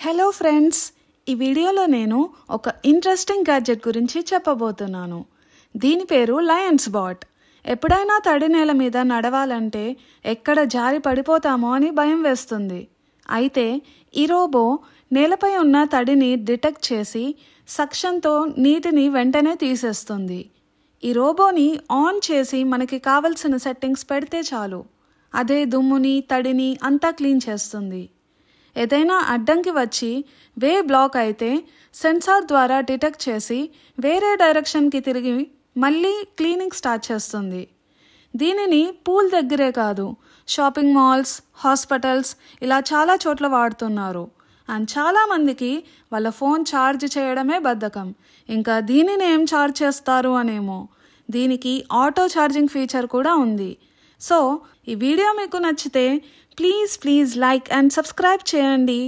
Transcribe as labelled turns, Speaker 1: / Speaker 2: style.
Speaker 1: Hello friends, ఈ వీడియోలో నేను ఒక ఇంట్రెస్టింగ్ గ్యాడ్జెట్ గురించి చెప్పబోతున్నాను. దీని పేరు లయన్స్ బాట్. ఎప్పుడైనా తడి నేల మీద నడవాలంటే ఎక్కడ జారి పడిపోతామో అని భయం వేస్తుంది. అయితే ఈ రోబో నేలపై ఉన్న తడిని డిటెక్ట్ చేసి సక్షన్తో నీటిని వెంటనే తీసేస్తుంది. ఈ రోబోని ఆన్ చేసి మనకి కావలసిన సెట్టింగ్స్ పెడితే చాలు, అదే దుమ్ముని తడిని అంతా క్లీన్ చేస్తుంది. ఏదైనా అడ్డంకి వచ్చి వే బ్లాక్ అయితే సెన్సార్ ద్వారా డిటెక్ట్ చేసి వేరే డైరెక్షన్కి తిరిగి మళ్ళీ క్లీనింగ్ స్టార్ట్ చేస్తుంది. దీనిని పూల్ దగ్గరే కాదు, షాపింగ్ మాల్స్, హాస్పిటల్స్ ఇలా చాలా చోట్ల వాడుతున్నారు. అండ్ చాలామందికి వాళ్ళ ఫోన్ ఛార్జ్ చేయడమే బద్ధకం, ఇంకా దీనిని ఏం ఛార్జ్ చేస్తారు అనేమో. దీనికి ఆటో ఛార్జింగ్ ఫీచర్ కూడా ఉంది. సో ఈ వీడియో మీకు నచ్చితే ప్లీజ్ లైక్ అండ్ సబ్స్క్రైబ్ చేయండి.